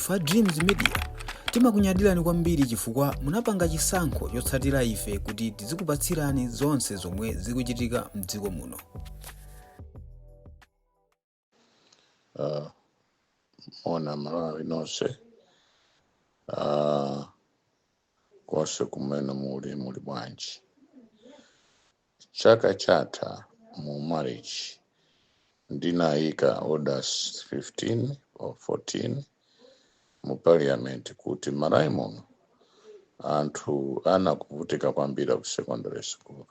Fa Dreams Media timakunyadirani kwambiri chifukwa munapanga chisankho chotsatira ife kuti tizikupatsirani zonse zomwe zikuchitika m'dziko muno. Ona Malawi nonse konse kumene muli bwanji. Chaka chatha mu marriage ndinayika orders 15 or 14 mu parliament kuti Malawi muno anthu anakuvutika kwambiri ku secondary school.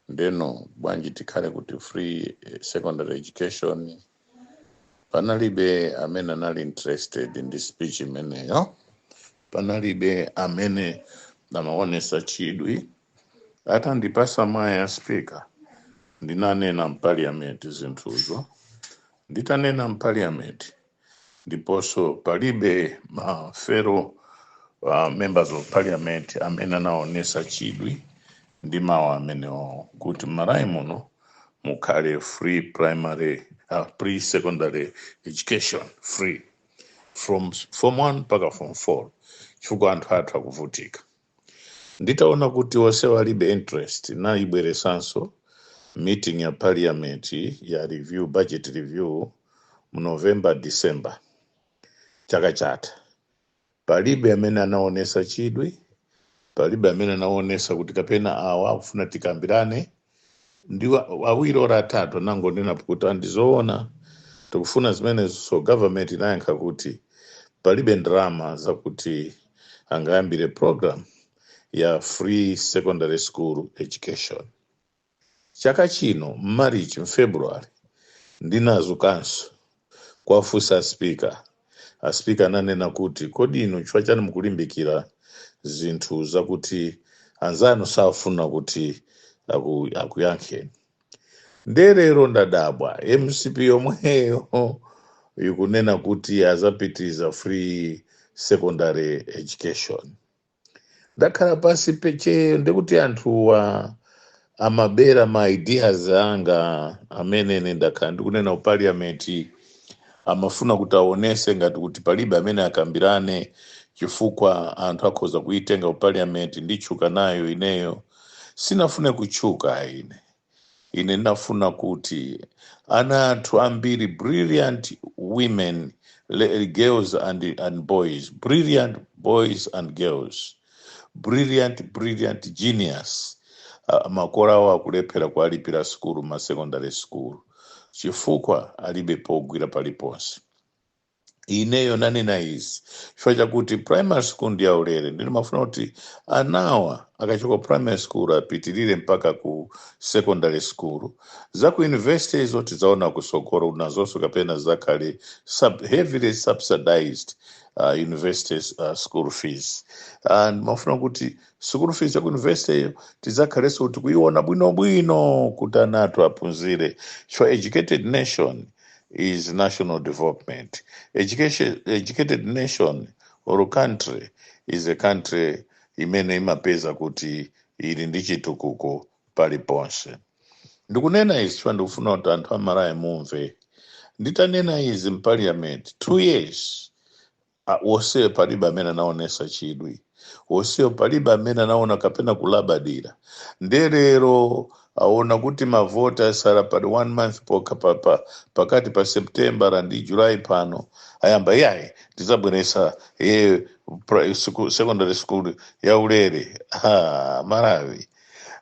Ndeno bwanji tikhale kuti free secondary education. Panalibe amene anali interested in this speech imeneyo. Panalibe amene amaonesa chidwi. Atandipasa maya speaker ndinanena mpaliament zinthuzo. Nditanena mpaliament ndiponso palibe fellow members of parliament amene anaonesa chidwi ndi mawu amenewo kuti Malawi muno mukhale free primary pre-secondary education, free from Form 1 mpaka Form 4 chifukwa anthu athu akuvutika. Nditaona kuti wose walibe interest naibweresanso meeting ya parliament ya review, budget review mu November December chaka chatha. Palibe amene anaonesa chidwi, palibe amene anaonesa kuti kapena awa akufuna tikambirane. Ndi awiri ora atatu nangonena kuti andizoona tikufuna zimene so government inayankha kuti palibe ndrama zakuti angayambire program ya free secondary school education. Chaka chino March February ndinazukanso kwafusa speaker. A speaker nanena kuti kodi ino chifukwa chani mukulimbikira zinthu zakuti anzanu safuna kuti akuyankheni. Nderero ndadabwa MCP yomweyo ikunena kuti azapitiza free secondary education. Ndakhala pasi peche ndekuti anthu amabera ma ideas anga amene ndakhala ndikunena ku parliament amafuna kuti aonese ngati kuti palibe amene akambirane chifukwa anthu akhoza kuitenga ku parliament ndichuka nayo ineyo. Sinafune kuchuka ine nafuna kuti ana anthu ambiri brilliant women, girls and boys, brilliant boys and girls, brilliant genius makora wa kulephera kualipira school ma secondary school chifukwa alibe pogwira paliponse. Ineyo nanena izi chifukwa chakuti primary school ndi yaulere. Ndino mafuna kuti anawa akachoka primary school apitirire mpaka ku secondary school. Za ku university zoti zaona kusokoro unazonso kapena zakale heavily subsidized university school fees. And mafuna kuti school fees ya ku university tizakhalenso kuti kuiona bwino kuti anatu aphunzire. So educated nation is national development. Educated nation or country is a country imene imapeza kuti ili ndi chitukuko paliponse. Ndikunena izi chifukwa ndikufuna kuti anthu amalawi mumve. Nditanena izi mparliament 2 years wose palibe amene anaonesa chidwi, wose palibe amene anaona kapena kulabadira. Nderero aona kuti mavota sara pa 1 month pakati pa September and July pano ayamba yayi tizabweresa secondary school ya ulere. Malawi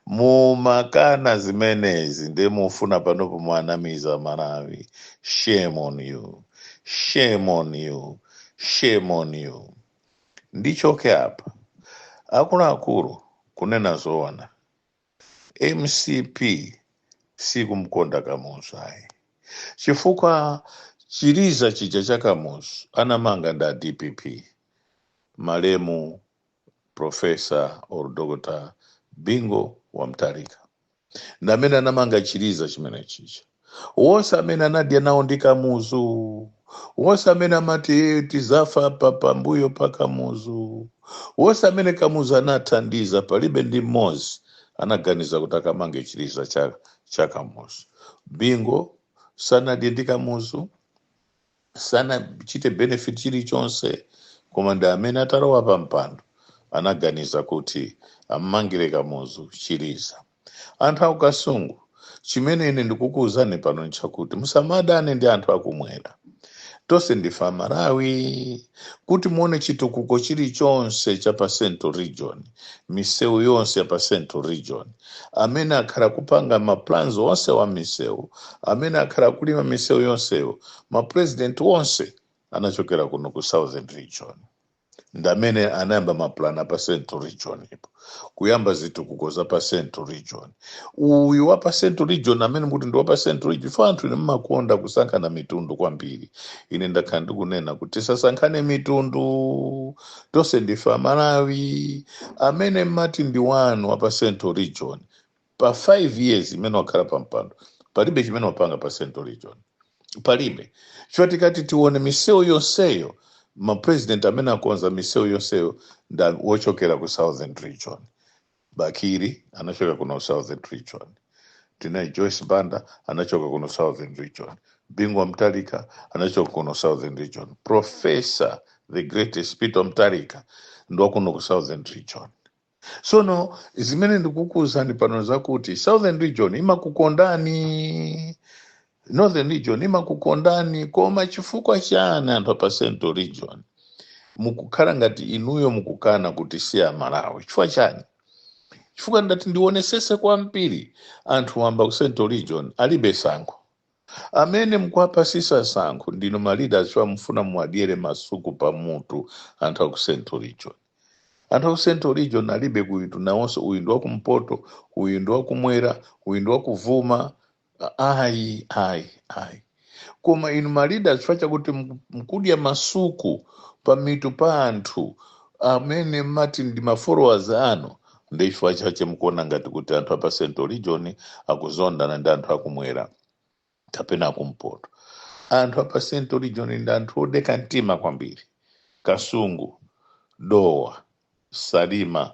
mumakana zimenezi ndemufuna panopo mwanamiza Malawi. Shame on you, shame on you, shame on you. Ndichoke hapa akulu kunena zoona. MCP si kumkonda Kamuzu ayi chifukwa chiriza chija cha Kamuzu anamanga nda DPP malemu Professor or Dr. Bingo wa Mtarika ndamene anamanga chiriza chimene chicha. Wose amene anadya nawo ndi Kamuzu, wose amene amati tizafa pambuyo pa Kamuzu, wose amene Kamuzu anathandiza palibe ndi mmodzi anaganiza kuti akamange chiriza cha Kamuzu. Bingo sanadye ndi Kamuzu, sana chite benefit chilichonse, koma ndi amene atalowa pa mpando anaganiza kuti amangire kamuzu chiliza. Anthu akukasungu, chimene ine ndikukuwuzani pano nchakuti musamadane ndi anthu akumwera. Tonse ndife Amalawi, kuti muone chitukuko chilichonse cha pa Central Region, misewu yonse ya pa Central Region, amene akhala kupanga maplans onse wa misewu, amene akhala kulima misewu yonseyo, mapresident onse anachokera kuno ku Southern Region. Ndamene anayamba maplana pa Central Region ipo, kuyamba zitukuko za pa Central Region. Uyu wa pa Central Region amene muti ndi wa pa Central Region, fa anthu ine mmakonda kusankhana mitundu kwambiri. Ine ndakhala ndikunena kuti tisasankhane mitundu, tonse ndife Amalawi. Amene mmati ndi wanu wa pa Central Region, pa 5 years imene wakhala pa mpando, palibe chimene wapanga pa Central Region. Palibe. Chifukwa tikati tione misewu yonseyo, president amene akonza misewu yonseyo nda wochokera ku Southern Region. Bakiri anachoka kuno Southern Region. Tinayi Joyce Banda anachoka kuno Southern Region. Bingwa Mutharika anachoka kuno Southern Region. Professor the greatest Peter Mutharika ndo kuno ku Southern Region. So no, zimene ndikukuwuzani pano zakuti Southern Region imakukondani, Northern Region imakukondani, koma chifukwa chani anthu pa Central Region mukukhala ngati inuyo mukukana kuti si Amalawi? Chifukwa chani? Chifukwa ndati ndionesese kwambiri anthu wamba ku Central Region alibe sankho. Amene mkuwapasisa sankho ndino ma leaders mufuna muwadiere masuku pa mutu anthu ku Central Region. Anthu ku Central Region alibe kuitu nawonso uyu ndi wakumpoto, uyu ndi wakumwera, uyu ndi wakuvuma. Ai. Koma inu ma leaders facha kuti mkudya masuku pa mitu pa anthu amene mati ndi ma followers ano, ndeifa chache mkuona ngati kuti anthu apa Central Region akuzondana ndi anthu akumwera kapena akumpoto. Anthu apa Central Region ndi anthu odeka mtima kwambiri. Kasungu, Dowa, Salima,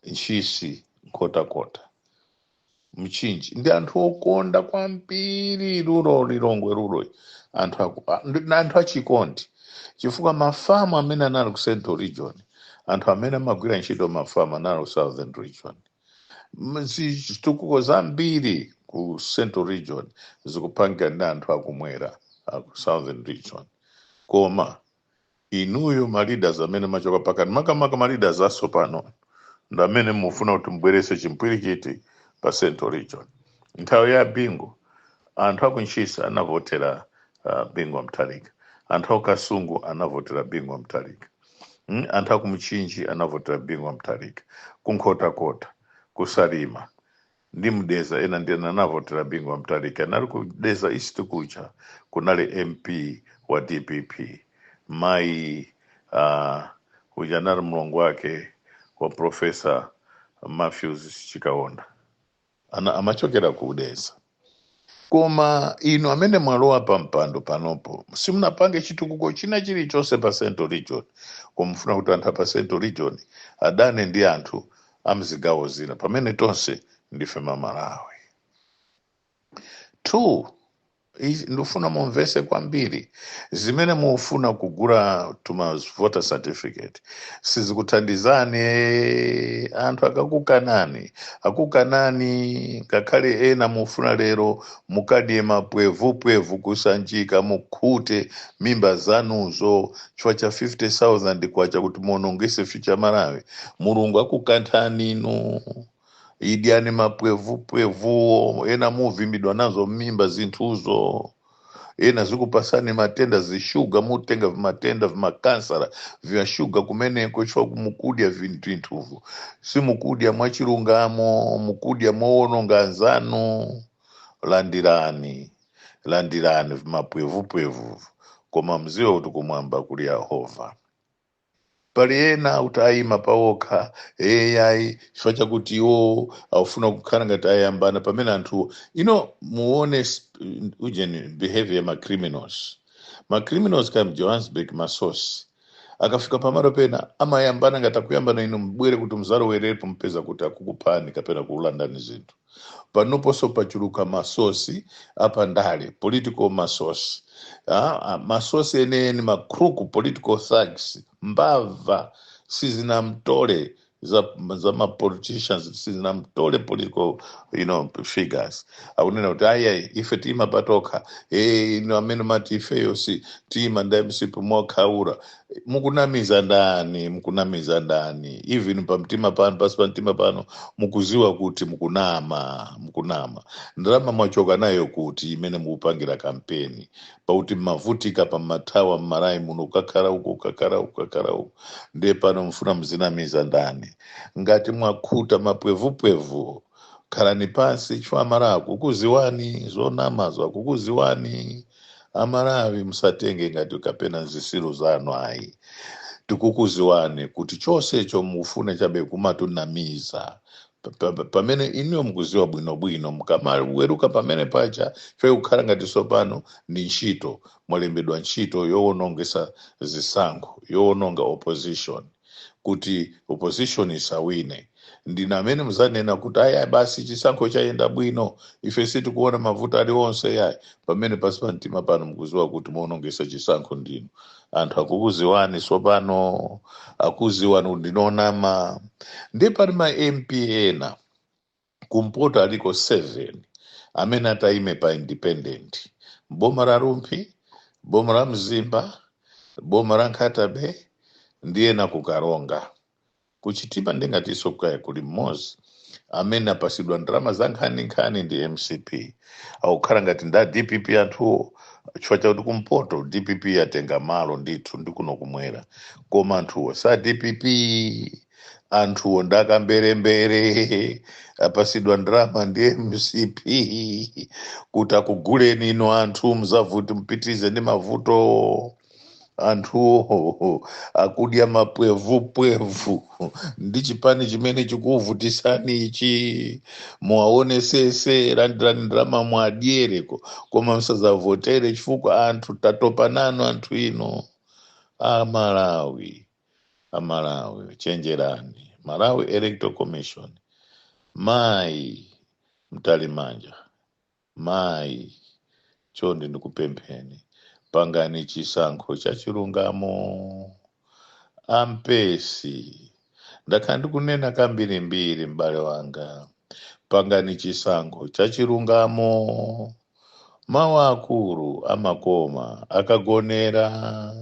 Nchisi, Nkhotakota, Mchinji ndi anthu okonda kwambiri. Lilongwe lulo anthu achikondi, chifukwa mafamu amene anali ku Central Region, anthu amene amagwira ntchito mafamu anali ku Southern Region. Zitukuko zambiri ku Central Region zikupanga ndi anthu akumwera ku Southern Region. Koma inuyo ma leaders amene machoka pakati, makamaka ma leaders asopano ndo amene mufuna kuti mbwerese chimpwirikiti pa Central Region. Nthawi ya Bingu anthu akunchisi anavotera Bingwa Mutharika, anthu akukasungu anavotera Bingwa Mutharika, anthu akumchinji anavotera Bingwa Mutharika, kunkhotakota, kusalima ndi mdeza ena ndi anavotera Bingwa Mutharika. Nali kudeza East kucha kunali MP wa DPP mai ujanari mlongo wake wa Professor Matthews Chikaonda amachokera kudeza. Koma ino amene mwalowa pa mpando panopo simunapange chitukuko china chilichonse pa Central Region, kumufuna kuti anthu pa Central Region adane ndi anthu amzigawo zina pamene tonse ndife Malawi. 2, ndifuna mumvese kwambiri zimene mufuna kugula tuma voter certificate sizikuthandizani. Anthu akukanani ngakhale ena mufuna lero mukadye mapwevu kusanjika mukhute mimba zanuzo chifukwa cha 50,000 kwacha kuti muonongese future Malawi. Mulungu akukanthani inu. Idyani mapwevu ena muvimbidwa nazo mimba zinthuzo, ena zikupasani matenda zishuga, mutenga matenda vimakansara vya shuga kumeneko chifukwa mukudya vinthuvu. Si mukudya mwachilungamo, mukudya moononga anzanu. Landirani vimapwevu, koma mziwe kuti kumwamba kuli Yehova. Pali ena utayima pawoka ai chifukwa chakuti iwo aufuna kukhala ngati ayambana pamene anthu muone ujeni behavior ma criminals. Ma criminals kama Johannesburg masosi akafika pamalo pena amayambana ngati akuyambana inu mbwere kuti muzalowerepo mpeza kuti akukupani kapena kulandani zinthu. Panoponso pachuluka masosi apandale, political masosi, masosi eneni makruku, political thugs, mbava sizinamtole za ma politicians, sizinamtole political figures. Akunena kuti ayayi ife tima patoka amene mati ifeyo si tima ndamsipo mwakhaura. Mukunamiza ndani even pamtima pano, pasi pamtima pano mukuziwa kuti mukunama ndalama mwachoka nayo kuti imene mukupangira kampeni pauti mavutika pamathawa mmalayi muno ukakhala uko ndiye pano mfuna mzinamiza ndani. Ngati mwakhuta mapwevupwevu khalani pansi chifukwa Malawi kukuziwani zonamazo akukuziwani. Amalawi musatenge ngati kapena zisilu zanu ayi, tikukuziwani kuti chonsecho mufune chabe kumatunamiza pamene iniyo mukuziwa bwinobwino mukamaweruka pamene pacha fe kukhala ngati sopano ndi ntchito mwalembedwa ntchito yowonongesa zisankho, yowononga opposition kuti opposition isawine. Ndina amene muzanena kuti aya basi chisankho chayenda bwino ife sitikuona mavuto aliwonse yayi, pamene pasi pamtima pano mukuziwa kuti muwonongesa chisankho ndinu. Anthu akukuziwani sopano, akuziwani ndinonama. Ndi pali ma MP ena kumpoto aliko 7 amene ataime pa independent, boma la Rumpi, boma la Mzimba, boma la Nkatabe ndiye na kukaronga. Kuchitima ndingatiso kaya kuli mmozi amene apasidwa ndalama za nkhani ndi MCP aukhala ngati nda DPP anthuwo chifukwa chakuti kumpoto DPP yatenga malo ndithu ndikuno kumwera, koma anthuwo sa DPP, anthuwo ndakamberembere apasidwa ndalama ndi MCP kuti akuguleni ino anthu muzavuti mpitize ndi mavuto. Anthu akudya mapwevupwevu ndi chipani chimene chikuvutisani ichi, muwaonesese landirani ndalama mwadyereko koma musazavotere chifukwa anthu tatopa nanu anthu ino. Amalawi chenjerani. Malawi Electoral Commission, mayi Mtalimanja, mayi chonde ndikupempheni pangani chisankho cha chilungamo. Ampesi ndakhala ndikunena kambirimbiri m'bale wanga, pangani chisankho cha chilungamo. Mawu akulu amakoma akagonera,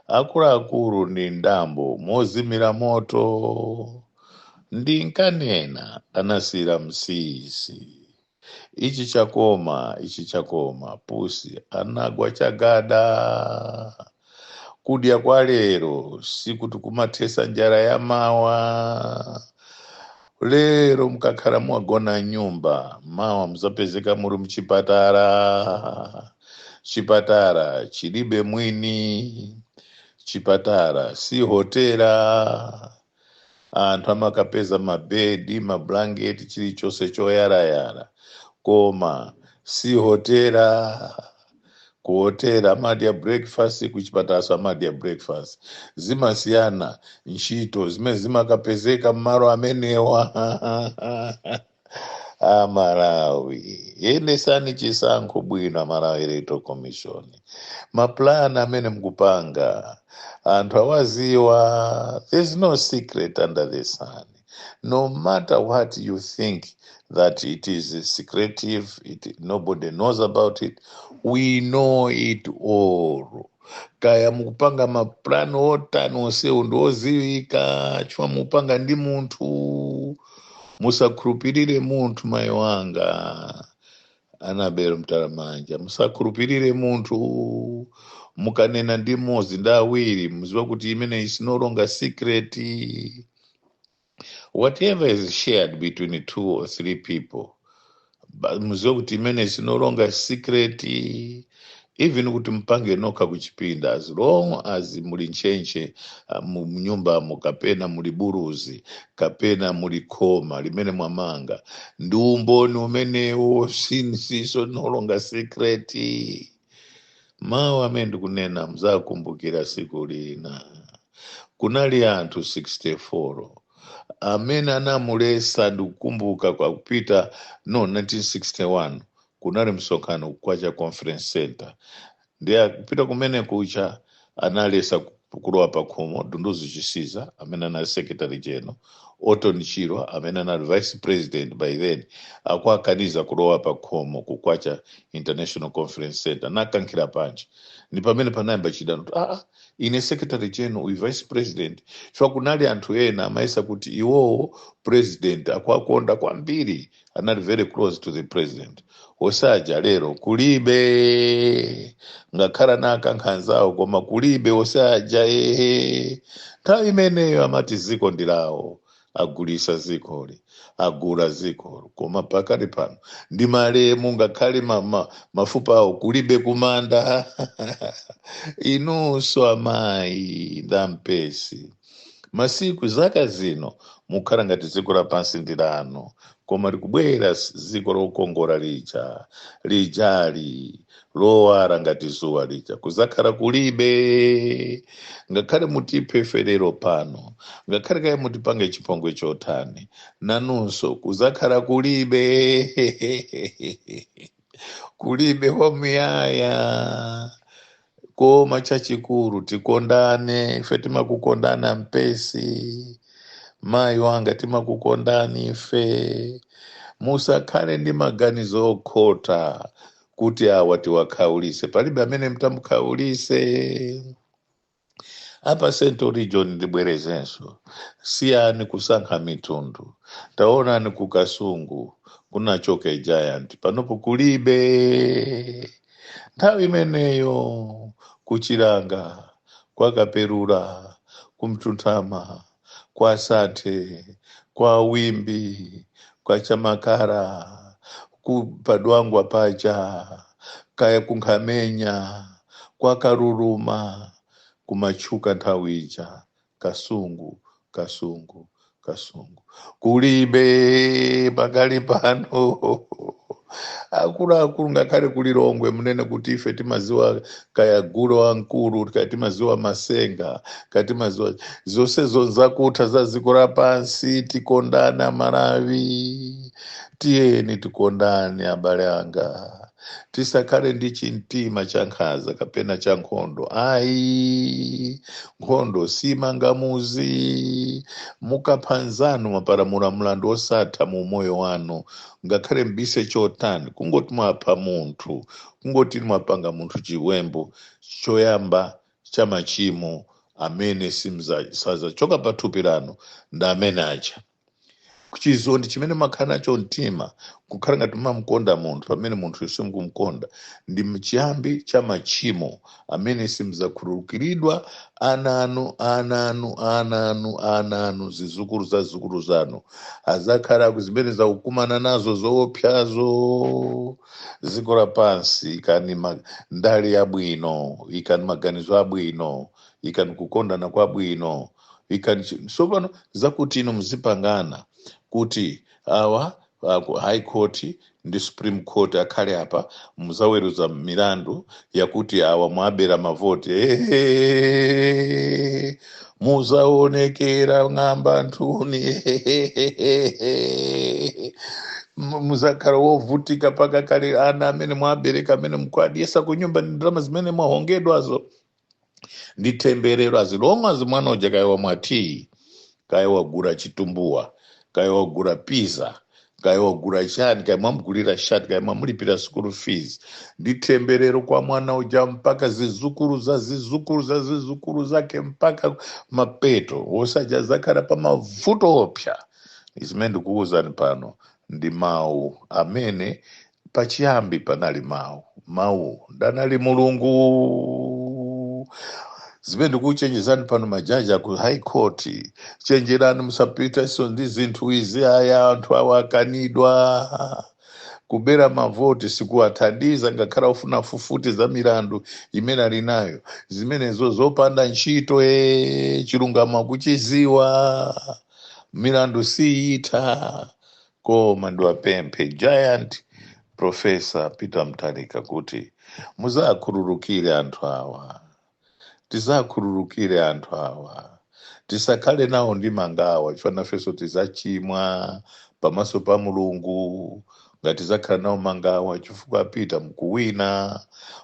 akuluakulu ndi ndambo mozimira moto, ndi nkanena anasira msisi. Ichi chakoma pusi anagwa chagada. Kudya kwa lero sikuti kumathesa njala ya mawa. Lero mukakhala mwagona nyumba mawa muzapezeka muri mchipatara. Chipatara chilibe mwini, chipatara si hotela. Anthu amakapeza mabedi, mablanketi, chilichonse choyarayara, koma si hotela. Kuhotela amadya breakfast, kuchipatala amadya breakfast. Zimasiyana ntchito zimene zimakapezeka mmalo amenewa. Amalawi yendesani chisankho bwino. Malawi Electoral Commission, maplan amene mukupanga anthu awaziwa. There's no secret under the sun. No matter what you think that it is secretive, nobody knows about it, we know it all. Kaya mukupanga maplan otani onsewo ndioziwika chifukwa mukupanga ndi munthu. Musakhulupirire munthu mayi wanga Anabel Mtalamanja, musakhulupirire munthu. Mukanena ndi mmodzi ndi awiri muziwa kuti imene is no longer secret. Whatever is shared between 2 or 3 people, muziwa kuti imene is no longer secret. Even kuti mpange noka kuchipinda, as long as muli nchenche mnyumba mukapena muli buruzi kapena muli koma limene mwamanga, ndi umboni umenewo since no longer secret. mawu amene ndikunena mzakumbukira siku lina kunali anthu 64 amene anamulesa ndikukumbuka kwa kupita 1961 kunali msonkhano kwacha conference center ndiye kupita kumene kucha analesa kulowa pa khomo Dunduzi Chisiza amene anali secretary general, Otton Chirwa amene anali vice president by then akwakaniza kulowa pa khomo kukwacha international conference center nakankhira panje ndi pamene panayamba chidano ine secretary general uyu vice president chifukwa kunali anthu ena amayesa kuti iwowo president akwakonda kwambiri, anali very close to the president. Osaja lero kulibe ngakhala nakankha anzawo koma kulibe osaja nthawi imeneyo amati ziko ndilawo agulisa zikoli agula zikolo koma pakati pano ndi malemu ngakhale mafupa awo kulibe kumanda inunso amayi ndampesi masiku zaka zino mukhala ngati ziko lapansi ndilano koma likubwera ziko lokongola lijali lowala ngati zuwa lija kuzakhala kulibe ngakhale mutiphe lero pano ngakhale kaya mutipange chipongwe chotani nanunso kuzakhala kulibe kulibe homuyaya koma chachikulu tikondane ife timakukondana mpesi mayi wanga timakukondani ife musakhale ndi maganizo okhota kuti awa tiwakhaulise palibe amene mtamukhaulise apa Central Region ndibwerezenso siyani kusankha mitundu taonani ku Kasungu kunachoka Giant panopo kulibe nthawi imeneyo kuchilanga kwa Kaperula kumtuntama kwa Asante kwa Wimbi kwa Chamakara kupadwangwa pacha kaya kunkhamenya kwa Karuruma kumachuka ntawija Kasungu kulibe pakali pano akuluakulu ngakhale kulilongwe munene kuti ife timaziwa kaya gulo wankulu kaya timaziwa masenga kaya timaziwa zonse zonzakutha za ziko lapansi tikondane Malawi tiyeni tikondane abale anga tisakhale ndi chintima cha nkhaza kapena cha nkhondo ayi nkhondo simangamuzi mukaphanzanu mapalamula mlandu osatha mu moyo wanu ngakhale mbise chotani kungoti mwapha munthu kungoti mwapanga munthu chiwembu choyamba cha machimo amene sazachoka pathupi lanu nda amene aja chizondi chimene makhala nacho mtima kukhala ngati mumkonda munthu pamene munthu simkumkonda ndi mchiyambi cha machimo amene simzakhululukiridwa ananu zizukulu zanu azakhala zimene zakukumana nazo zoopsazo ziko lapansi ikani ndale yabwino ikani maganizo abwino ikani kukondana kwabwino ikani sopano zakuti ino mzipangana kuti awa high court ndi supreme court akhale apa muzaweruza milandu yakuti awa mwabera mavoti muzaonekera ng'amba nthuni muzakhala wovutika pakakale ana amene mwabereka amene mkwadiesa kunyumba ndi ndalama zimene mwahongedwazo ndi temberero azilomwe azimwana uja kaya wamwati kaya wagura chitumbuwa kaya wagura pizza kaya wagura chani kaya mwamugulira shati kaya mwamulipira school fees ndi temberero kwa mwana uja mpaka zizukuru zake mpaka mapeto wosaja zakhala pa mavuto opsa izimene ndikuwuzani pano ndi mawu amene pachiyambi panali mawu ndanali Mulungu zimene ndikuchenjezani pano majaji aku high court chenjerani musapita iso ndi zinthu izi aya anthu awakanidwa kubera mavoti sikuwathandiza ngakhala ufuna fufuti za milandu imene ali nayo zimenezo zopanda ntchito chilungamo kuchiziwa milandu siita koma ndiwapemphe Giant Professor Peter Mutharika kuti muzakhululukire anthu awa, tizakhululukire anthu awa, tisakhale nawo ndi mangawa chifukwa nafenso tizachimwa pamaso pa Mulungu. Ngati zakhala nawo mangawa chifukwa apita mkuwina,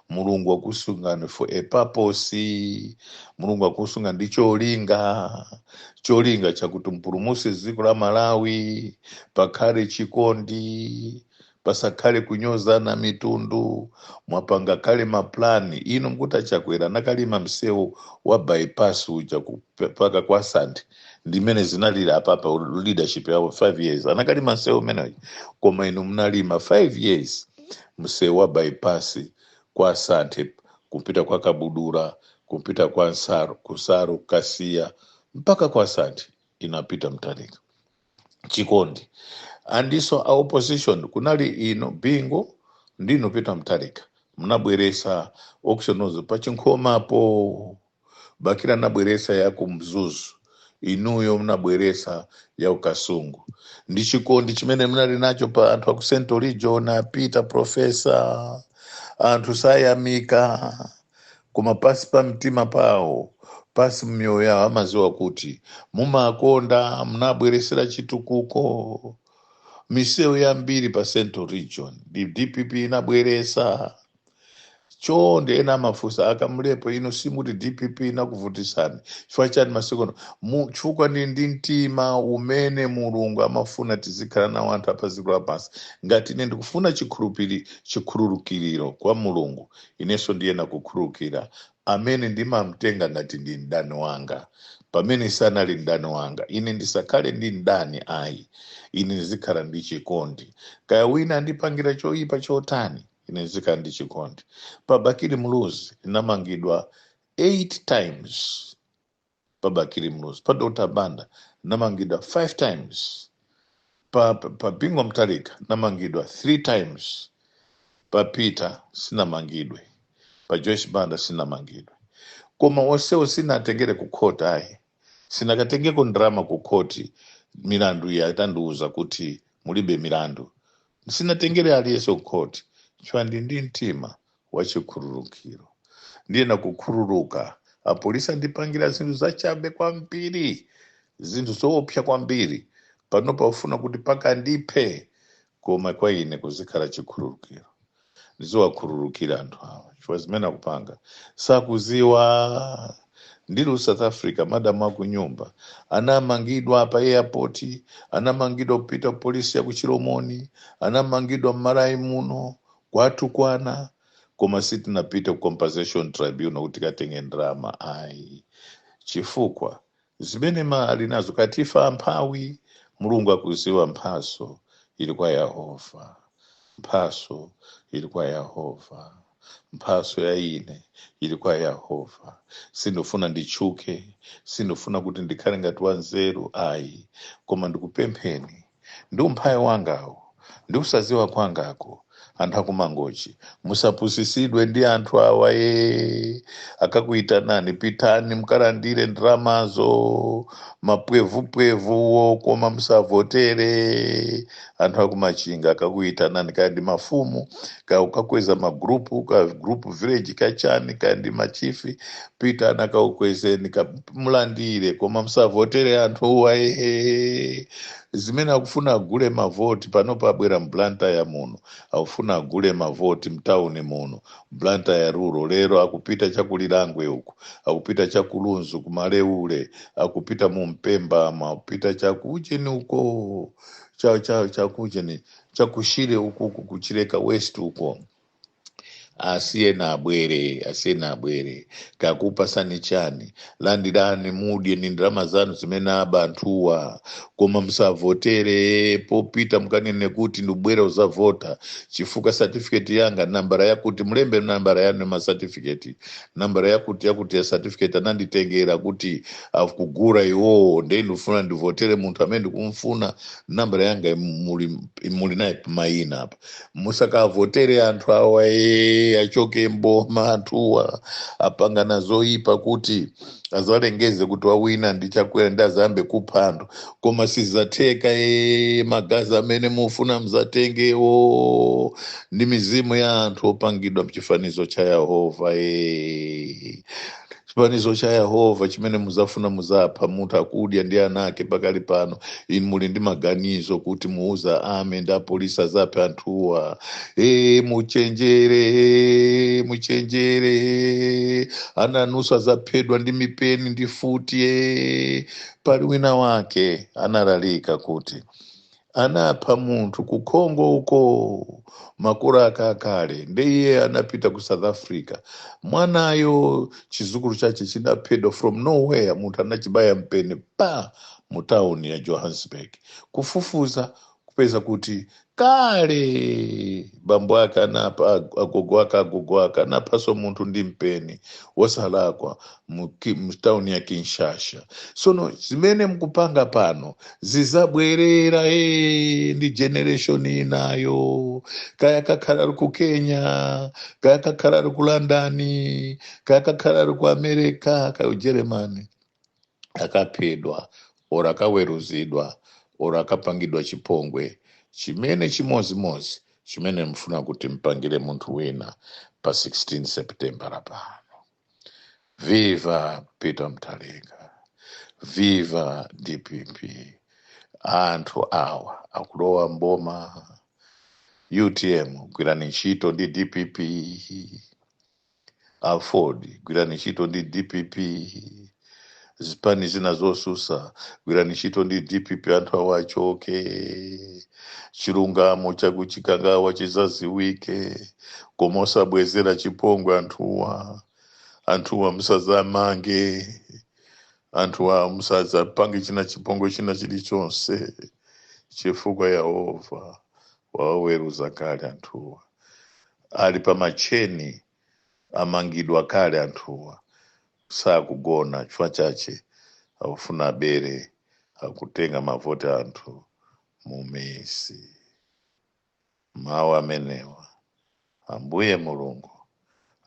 Mulungu wakusungani for a purpose, Mulungu wakusunga ndi cholinga chakuti mpulumutse dziko la Malawi, pakhale chikondi, pasakhale kunyozana mitundu, mwapanga kale maplani. Ino mkuta chakwera nakalima msewu wa bypass uja paka kwa Sante, ndimene zinalira apapa leadership yawo 5 years anakalima msewu meneyo, koma ino mnalima 5 years msewu wa bypass kwa Sante, kupita kwa Kabudura, kupita kwa Nsaru, Kusaru, Kasia mpaka kwa Sante inapita Mtalika. Chikondi andiso a opposition kunali ino bingo ndino pita Mtalika, mnabweresa auctionozo pachinkomapo, bakira nabweresa ya kumzuzu, inuyo mnabweresa ya ukasungu. Ndi chikondi chimene mnali nacho pa anthu aku Central Region, apita profesa, anthu sayamika, koma pasi pa mtima pawo, pasi mioyo yawo amaziwa kuti mumakonda, mnabweresera chitukuko. Misewu yambiri pa Central Region DPP inabweresa, chonde ena mafusa akamulepo ino simuti DPP inakuvutisani chifukwa chani masikono chifukwa ndi mtima umene Mulungu amafuna tizikhala nawo anthu apa dziko lapansi. Ngati ine ndikufuna chikhululukiro kwa Mulungu, inenso ndiyena kukhululukira amene ndimamtenga ngati ndi mdani wanga, pamene sanali mdani wanga. Ine ndisakhale ndi mdani ayi, ine ndizikhala ndi chikondi. Kaya wina andipangira choyipa chotani, ine ndizikhala ndi chikondi. Pa Bakiri Muluzi inamangidwa 8 times, pa Bakiri Muluzi. Pa Dr. Banda namangidwa 5 times, pa Bingu Mtalika namangidwa 3 times, pa Peter sinamangidwe, pa Joyce Banda sinamangidwe. Koma onsewo sinatengere ku court ayi, sinakatengeko ndrama ku court milandu yatanduza kuti mulibe milandu, sinatengere aliyense ku court chifukwa ndi mtima wa chikhululukiro. Ndiyena kukhululuka. Apolisi andipangira zinthu zachabe kwambiri, zinthu zoopsa kwambiri, panopa ufuna kuti paka ndiphe, koma kwa ine kuzikhala chikhululukiro. Ndizowakhululukira anthu awa chifukwa zimene akupanga sakuziwa. Ndili South Africa, madamu akunyumba anamangidwa pa airport, anamangidwa kupita polisi ya kuchilomoni, anamangidwa Malawi muno kwatukwana, koma sitinapita ku compensation tribunal kuti katenge ndrama ayi, chifukwa zimene mali nazo katifa amphawi. Mulungu akuziwa mphaso ili kwa Yehova, mphaso ili kwa Yehova, mphaso ya ine ili kwa Yehova. Sindofuna ndichuke, sindofuna kuti ndikhale ngati wanzeru ayi, koma ndikupempheni ndi umphawi wangawo ndi usaziwa kwangako anthu akumangochi, musapusisidwe ndi anthu awa akakuitanani, pitani mukalandire ndramazo mapwevupwevuwo, koma musavotere. Anthu akumachinga akakuitanani kaya ndi mafumu, kaya ukakweza magrupu, ka group village kachani, kaya ndi machifi, pitani akaukwezeni mulandire, koma musavotere anthu uwa zimene akufuna agule mavoti. Pano pabwera mblanta ya muno akufuna agule mavoti mtauni muno, mblanta ya ruro lero akupita chakulilangwe uku, akupita chakulunzu kumaleule, akupita mumpemba, akupita chakucheni uko, chakucheni chakushire uku kuchireka west uko. Asiye na abwere kakupa sani chani landirani mudye ni ndrama zanu zimene abantuwa, koma musavotere popita mukanene kuti ndubwera uzavota chifukwa certificate yanga nambara yakuti, mulembe nambara yanu ma certificate, nambara yakuti ya certificate ananditengera kuti akugura iwo nde ndifuna ndivotere munthu amene ndikumfuna, nambara yanga muli naye maina apa. Musakavotere anthu awa achoke mboma anthuwa apangana zoyipa kuti azalengeze kuti wawina ndichakwera ndazambe kupha anthu koma sizatheka magazi amene mufuna mzatengewo ndi mizimu ya anthu opangidwa mchifanizo cha Yehova chifanizo cha Yehova chimene muzafuna muzapha munthu akudya ndi anake pakali pano inu muli ndi maganizo kuti muuza ame ndi apolisi azaphe anthuwa muchenjere ananusa zaphedwa ndi mipeni ndi futi pali wina wake analalika kuti anapha munthu ku Congo uko makulu akakale ndiye anapita ku South Africa mwanayo chizukulu chache chinaphedwa from nowhere munthu anachibaya mpeni mu town ya Johannesburg kufufuza kupeza kuti kale bambo ake anapa agogo ake anapaso munthu ndi mpeni wosalakwa mu town ya Kinshasa. Sono zimene mkupanga pano zizabwerera ndi generation inayo kaya kakhala ku Kenya kaya kakhala ku London kaya kakhala ku America kaya Germany akaphedwa ora akaweruzidwa ora akapangidwa chipongwe chimene chimozimozi chimene mfuna kuti mpangire munthu wina pa 16 September pano. Viva Peter Mutharika, viva DPP. Anthu awa akulowa mboma UTM gwirani ntchito ndi DPP, Aford gwirani ntchito ndi DPP, zipani zina zosusa gwirani ntchito ndi DPP anthu awa achoke. Chilungamo chakuchikangawa chizaziwike koma osabwezera chipongwe anthuwa musazamange anthuwa musazapange china chipongwe china chilichonse chifukwa Yehova waweruza kale anthuwa ali pa macheni amangidwa kale anthuwa sakugona chifukwa chache akufuna bere akutenga mavoti anthu mumisi. Mawu amenewa Ambuye Mulungu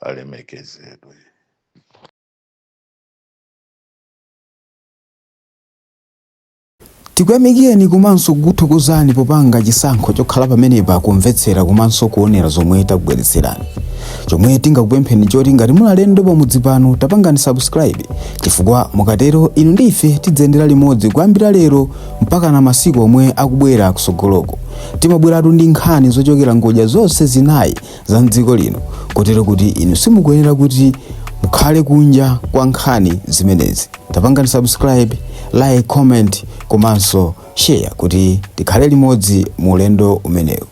alemekezedwe. Tikuyamikeni komanso kukuthokozani popanga chisankho chokhala pamenepa kumvetsera komanso kuonera zomwe takubweretserani. Chomwe tingakupempheni choti ngati muli alendo pamudzi pano tapangani subscribe chifukwa mukatero inu ndi ife tidzayendera limodzi kuyambira lero mpaka na masiku omwe akubwera kusogoloko. Timabweratu ndi nkhani zochokera ngodya zonse zinayi za mdziko lino kotero kuti inu simukuyenera kuti mukhale kunja kwa nkhani zimenezi. Tapangani subscribe, like, comment komanso share kuti tikhale limodzi mu ulendo umenewu.